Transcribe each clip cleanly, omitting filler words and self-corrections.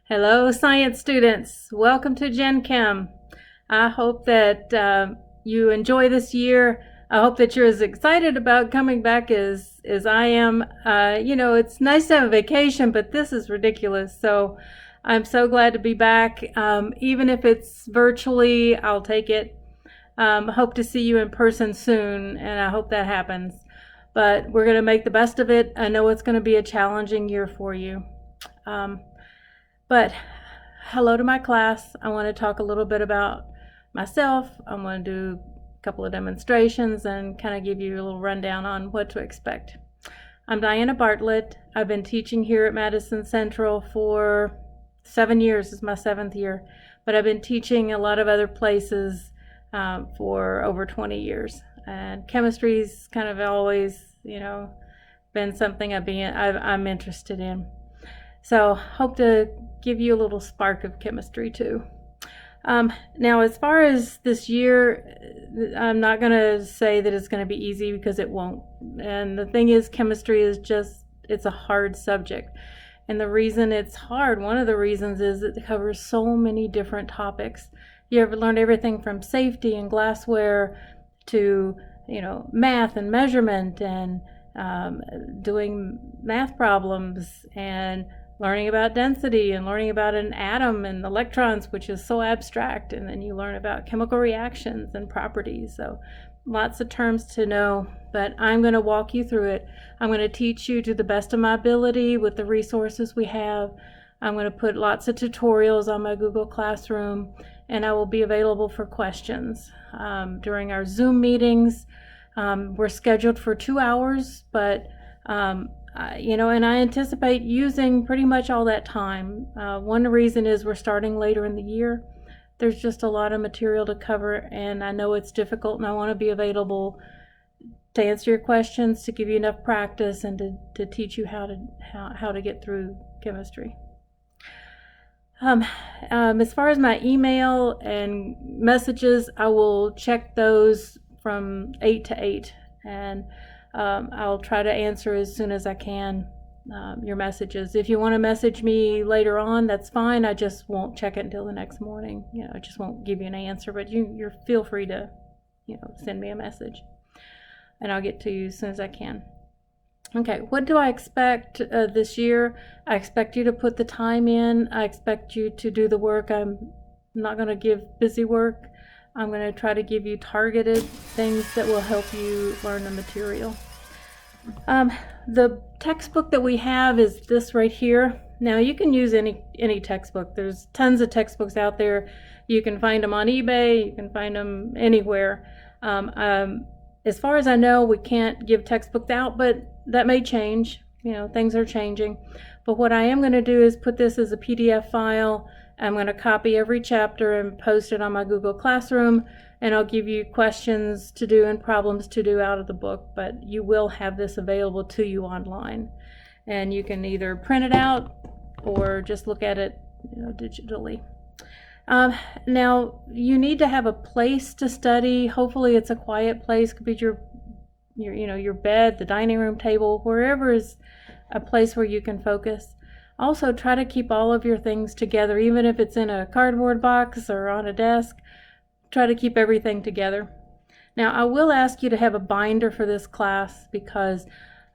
Hello, science students. Welcome to GEN Chem. I hope that you enjoy this year. I hope that you're as excited about coming back as I am. It's nice to have a vacation, but this is ridiculous. So I'm so glad to be back. Even if it's virtually, I'll take it. Hope to see you in person soon, and I hope that happens. But we're going to make the best of it. I know it's going to be a challenging year for you. But hello to my class. I want to talk a little bit about myself. I want to do a couple of demonstrations and kind of give you a little rundown on what to expect. I'm Diana Bartlett. I've been teaching here at Madison Central for 7 years. This is my 7th year, but I've been teaching a lot of other places for over 20 years. And chemistry's kind of always, been something I'm interested in. So hope to give you a little spark of chemistry too. Now, as far as this year, I'm not going to say that it's going to be easy because it won't. And the thing is, chemistry is it's a hard subject. And the reason it's hard, one of the reasons is it covers so many different topics. You ever learned everything from safety and glassware to, math and measurement and doing math problems and learning about density and learning about an atom and electrons, which is so abstract, and then you learn about chemical reactions and properties. So lots of terms to know, but I'm going to walk you through it. I'm going to teach you to the best of my ability with the resources we have. I'm going to put lots of tutorials on my Google Classroom, and I will be available for questions during our Zoom meetings. We're scheduled for 2 hours, but and I anticipate using pretty much all that time. One reason is we're starting later in the year. There's just a lot of material to cover, and I know it's difficult, and I want to be available to answer your questions, to give you enough practice, and to teach you how to get through chemistry. As far as my email and messages, I will check those from 8 to 8, and I'll try to answer as soon as I can your messages. If you want to message me later on, that's fine. I just won't check it until the next morning. I just won't give you an answer, but you're feel free to, send me a message, and I'll get to you as soon as I can. Okay, what do I expect this year? I expect you to put the time in. I expect you to do the work. I'm not going to give busy work. I'm going to try to give you targeted things that will help you learn the material. The textbook that we have is this right here. Now, you can use any textbook. There's tons of textbooks out there. You can find them on eBay. You can find them anywhere. As far as I know, we can't give textbooks out, but that may change. Things are changing. But what I am going to do is put this as a PDF file. I'm going to copy every chapter and post it on my Google Classroom, and I'll give you questions to do and problems to do out of the book, but you will have this available to you online. And you can either print it out or just look at it digitally. Now, you need to have a place to study. Hopefully it's a quiet place. Could be your bed, the dining room table, wherever is a place where you can focus. Also, try to keep all of your things together, even if it's in a cardboard box or on a desk. Try to keep everything together. Now, I will ask you to have a binder for this class because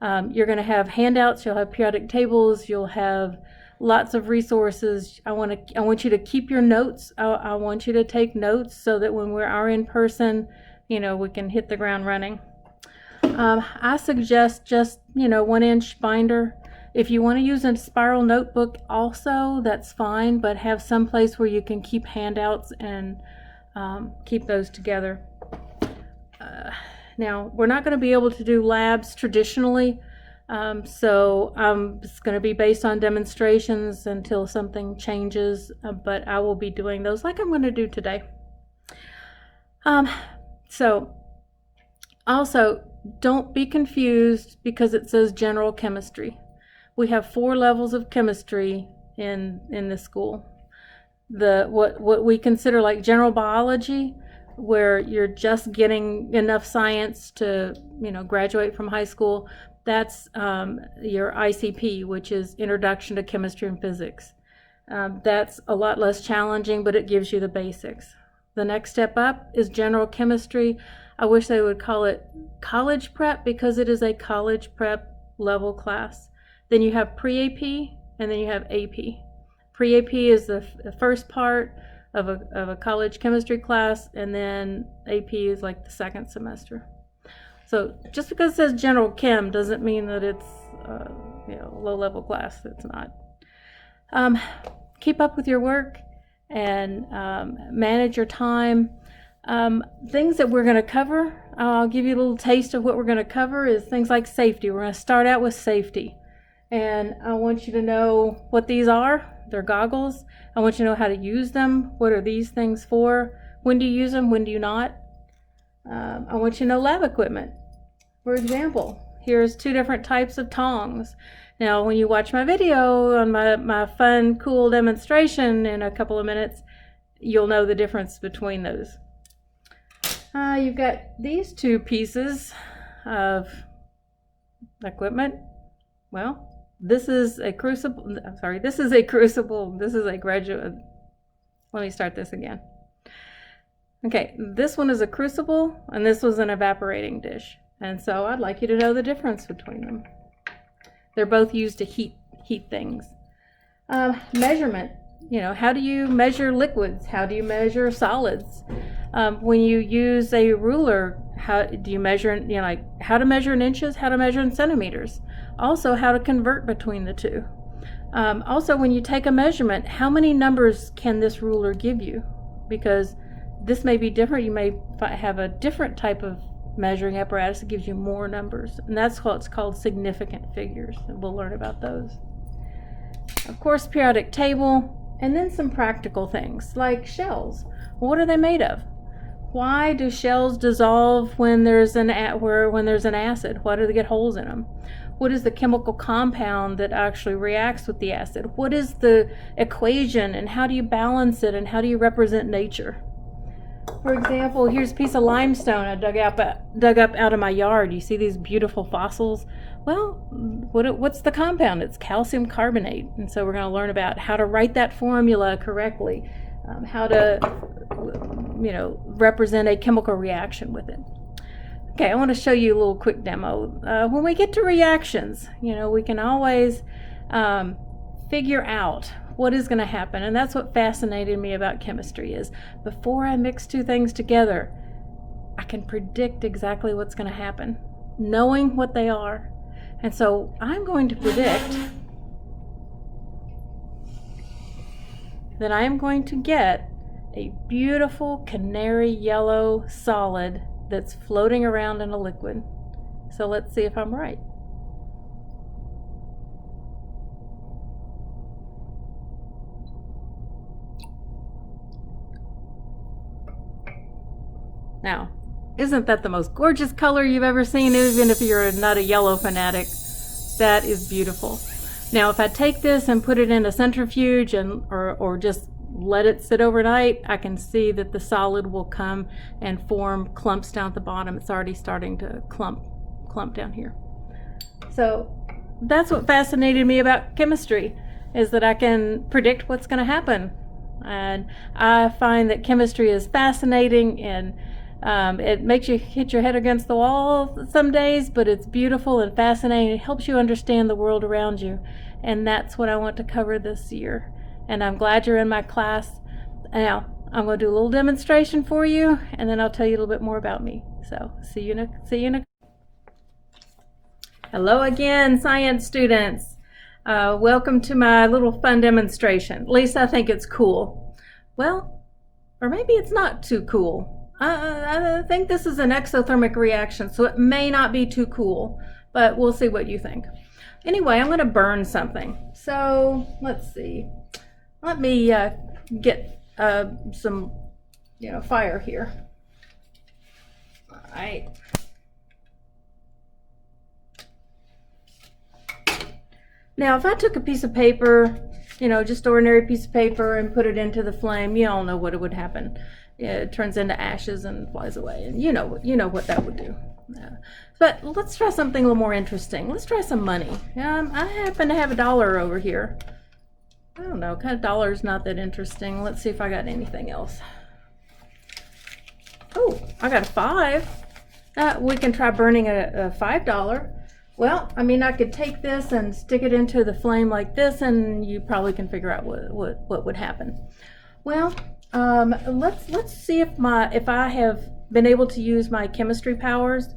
you're going to have handouts, you'll have periodic tables, you'll have lots of resources. I want you to keep your notes. I want you to take notes so that when we are in person, we can hit the ground running. I suggest just, 1-inch binder. If you want to use a spiral notebook also, that's fine, but have some place where you can keep handouts and keep those together. Now, we're not going to be able to do labs traditionally, so it's going to be based on demonstrations until something changes, but I will be doing those like I'm going to do today. So, also, don't be confused because it says general chemistry. We have 4 levels of chemistry in this school. What we consider like general biology, where you're just getting enough science to graduate from high school. That's your ICP, which is Introduction to Chemistry and Physics. That's a lot less challenging, but it gives you the basics. The next step up is general chemistry. I wish they would call it college prep because it is a college prep level class. Then you have pre-AP and then you have AP. Pre-AP is the first part of a college chemistry class, and then AP is like the second semester. So just because it says general chem doesn't mean that it's a low-level class. It's not. Keep up with your work and manage your time. Things that we're going to cover, I'll give you a little taste of what we're going to cover, is things like safety. We're going to start out with safety. And I want you to know what these are. They're goggles. I want you to know how to use them. What are these things for? When do you use them? When do you not? I want you to know lab equipment. For example, here's 2 different types of tongs. Now, when you watch my video on my fun, cool demonstration in a couple of minutes, you'll know the difference between those. You've got these 2 pieces of equipment. Well, this is a crucible. I'm sorry, this is a crucible. This is a graduate. Let me start this again. Okay, this one is a crucible, and this was an evaporating dish. And so I'd like you to know the difference between them. They're both used to heat things. Measurement. How do you measure liquids? How do you measure solids? When you use a ruler, how do you measure, like how to measure in inches, how to measure in centimeters. Also, how to convert between the two. Also, when you take a measurement, how many numbers can this ruler give you? Because this may be different. You may have a different type of measuring apparatus that gives you more numbers. And that's what's called significant figures. And we'll learn about those. Of course, periodic table, and then some practical things like shells. What are they made of? Why do shells dissolve when there's an acid? Why do they get holes in them? What is the chemical compound that actually reacts with the acid? What is the equation, and how do you balance it, and how do you represent nature? For example, here's a piece of limestone I dug up out of my yard. You see these beautiful fossils? Well, what's the compound? It's calcium carbonate. And so we're going to learn about how to write that formula correctly, how to, represent a chemical reaction with it. Okay, I want to show you a little quick demo. When we get to reactions, we can always figure out what is going to happen. And that's what fascinated me about chemistry is before I mix 2 things together, I can predict exactly what's going to happen, knowing what they are. And so I'm going to predict that I am going to get a beautiful canary yellow solid that's floating around in a liquid. So let's see if I'm right. Now, isn't that the most gorgeous color you've ever seen, even if you're not a yellow fanatic? That is beautiful. Now, if I take this and put it in a centrifuge or just let it sit overnight, I can see that the solid will come and form clumps down at the bottom. It's already starting to clump down here. So that's what fascinated me about chemistry, is that I can predict what's going to happen. And I find that chemistry is fascinating, and it makes you hit your head against the wall some days, but it's beautiful and fascinating. It helps you understand the world around you. And that's what I want to cover this year. And I'm glad you're in my class. Now, I'm going to do a little demonstration for you, and then I'll tell you a little bit more about me. So, see you in a Hello again, science students. Welcome to my little fun demonstration. At least I think it's cool. Well, or maybe it's not too cool. I think this is an exothermic reaction, so it may not be too cool, but we'll see what you think. Anyway, I'm going to burn something. So let's see. Let me get some, fire here. All right. Now, if I took a piece of paper, just ordinary piece of paper, and put it into the flame, you all know what would happen. It turns into ashes and flies away, and you know what that would do. But let's try something a little more interesting. Let's try some money. I happen to have $1 over here. I don't know, kind of dollar's not that interesting. Let's see if I got anything else. Oh, I got a 5. We can try burning a $5. Well, I mean, I could take this and stick it into the flame like this, and you probably can figure out what would happen. Well, let's see if I have been able to use my chemistry powers,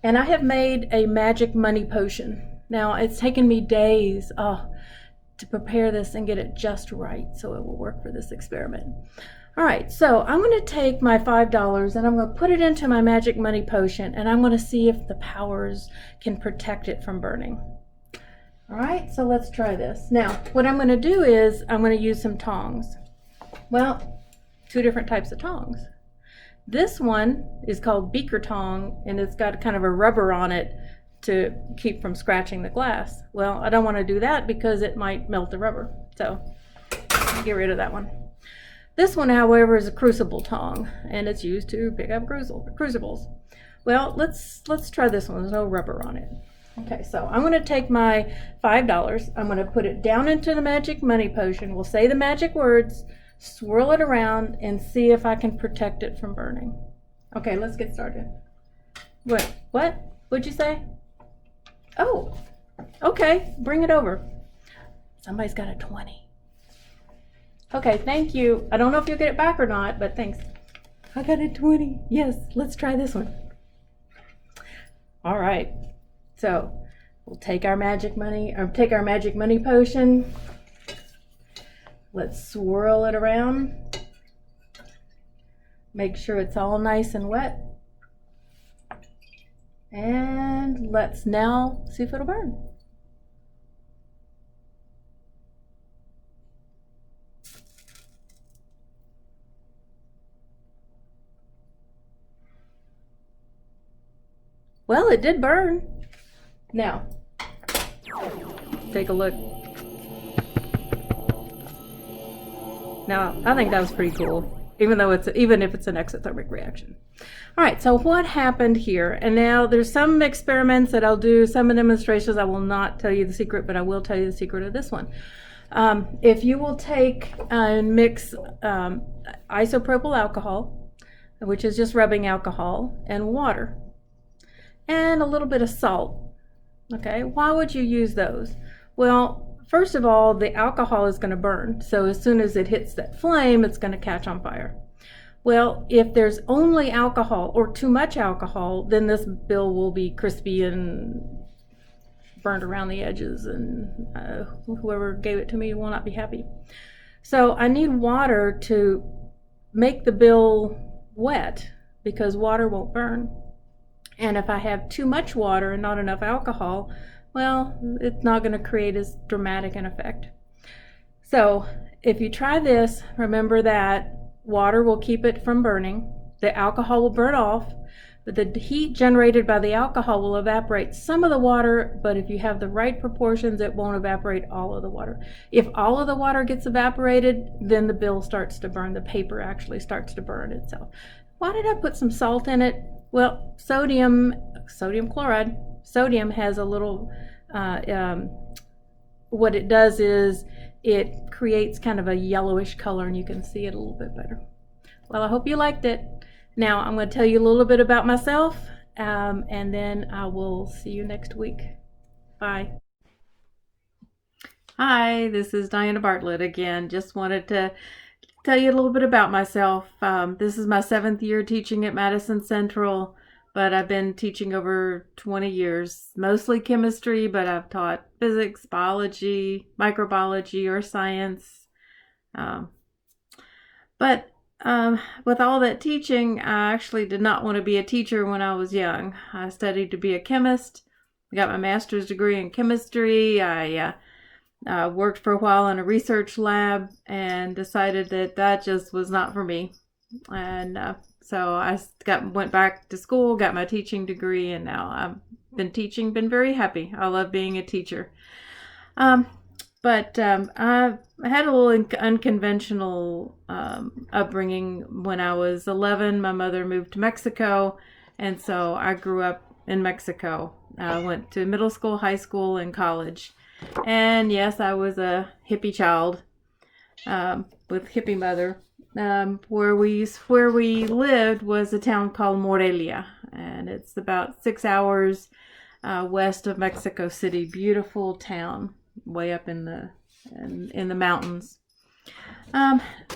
and I have made a magic money potion. Now, it's taken me days to prepare this and get it just right so it will work for this experiment. All right, so I'm going to take my $5 and I'm going to put it into my magic money potion, and I'm going to see if the powers can protect it from burning. All right, so let's try this. Now, what I'm going to do is I'm going to use some tongs. Well, 2 different types of tongs. This one is called beaker tong, and it's got kind of a rubber on it to keep from scratching the glass. Well, I don't want to do that because it might melt the rubber, so get rid of that one. This one, however, is a crucible tong, and it's used to pick up crucibles. Well, let's try this one. There's no rubber on it. Okay, so I'm going to take my $5. I'm going to put it down into the magic money potion. We'll say the magic words, swirl it around, and see if I can protect it from burning. Okay, let's get started. Wait, what? What'd you say? Oh, okay, bring it over. Somebody's got a 20. Okay, thank you. I don't know if you'll get it back or not, but thanks. I got a 20. Yes, let's try this one. All right. So we'll take our magic money potion. Let's swirl it around. Make sure it's all nice and wet. And let's now see if it'll burn. Well, it did burn. Now, take a look. Now, I think that was pretty cool, even if it's an exothermic reaction. All right, so what happened here? And now there's some experiments that I'll do, some demonstrations. I will not tell you the secret, but I will tell you the secret of this one. If you will take and mix isopropyl alcohol, which is just rubbing alcohol, and water, and a little bit of salt. Okay, why would you use those? Well, first of all, the alcohol is going to burn. So as soon as it hits that flame, it's going to catch on fire. Well, if there's only alcohol or too much alcohol, then this bill will be crispy and burned around the edges, and whoever gave it to me will not be happy. So I need water to make the bill wet because water won't burn. And if I have too much water and not enough alcohol, well, it's not going to create as dramatic an effect. So if you try this, remember that water will keep it from burning. The alcohol will burn off. But the heat generated by the alcohol will evaporate some of the water, but if you have the right proportions, it won't evaporate all of the water. If all of the water gets evaporated, then the bill starts to burn. The paper actually starts to burn itself. Why did I put some salt in it? Well, sodium chloride. Sodium has a little, what it does is it creates kind of a yellowish color, and you can see it a little bit better. Well, I hope you liked it. Now I'm going to tell you a little bit about myself, and then I will see you next week. Bye. Hi, this is Diana Bartlett again. Just wanted to tell you a little bit about myself. This is my 7th year teaching at Madison Central, but I've been teaching over 20 years, mostly chemistry, but I've taught physics, biology, microbiology, or science. With all that teaching, I actually did not want to be a teacher when I was young. I studied to be a chemist. I got my master's degree in chemistry. I worked for a while in a research lab and decided that just was not for me. And so I went back to school, got my teaching degree, and now I've been teaching, been very happy. I love being a teacher. But I had a little unconventional upbringing. When I was 11, my mother moved to Mexico, and so I grew up in Mexico. I went to middle school, high school, and college. And yes, I was a hippie child. with hippie mother. Where we lived was a town called Morelia, and it's about 6 hours west of Mexico City. Beautiful town, way up in the mountains.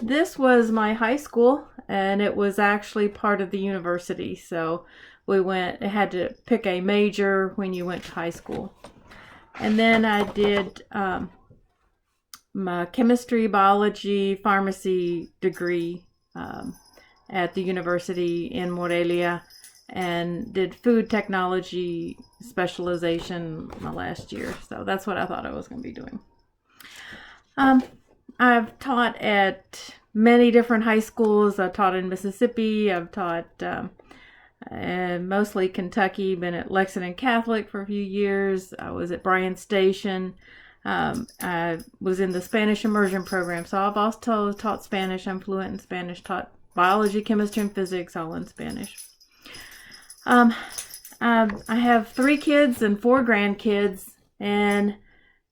This was my high school, and it was actually part of the university. So it had to pick a major when you went to high school. And then I did my chemistry, biology, pharmacy degree at the university in Morelia, and did food technology specialization my last year. So that's what I thought I was going to be doing. I've taught at many different high schools. I've taught in Mississippi. I've taught mostly Kentucky. Been at Lexington Catholic for a few years. I was at Bryan Station. I was in the Spanish immersion program, so I've also taught Spanish. I'm fluent in Spanish. Taught biology, chemistry, and physics, all in Spanish. I have 3 kids and 4 grandkids, and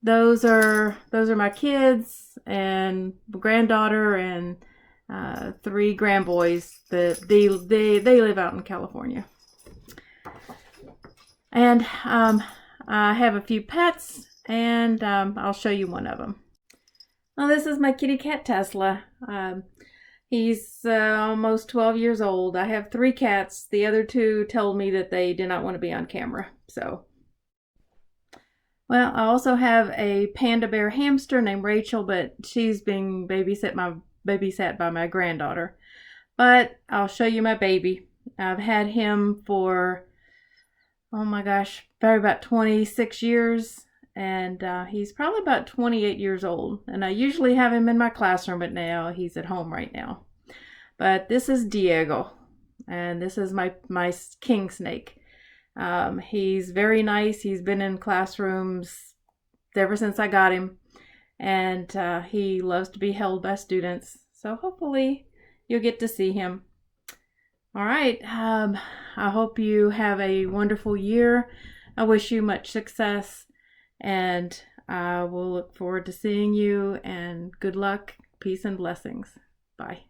those are my kids and granddaughter and 3 grandboys that they live out in California. And I have a few pets, and I'll show you one of them. Well, this is my kitty cat Tesla. He's almost 12 years old. I have 3 cats. The other 2 told me that they did not want to be on camera. So, well, I also have a panda bear hamster named Rachel, but she's being babysat by my granddaughter. But I'll show you my baby. I've had him for, oh my gosh, probably about 26 years. And he's probably about 28 years old. And I usually have him in my classroom, but now he's at home right now. But this is Diego, and this is my king snake. He's very nice. He's been in classrooms ever since I got him, and he loves to be held by students. So hopefully you'll get to see him. All right. I hope you have a wonderful year. I wish you much success. And I will look forward to seeing you, and good luck, peace, and blessings. Bye.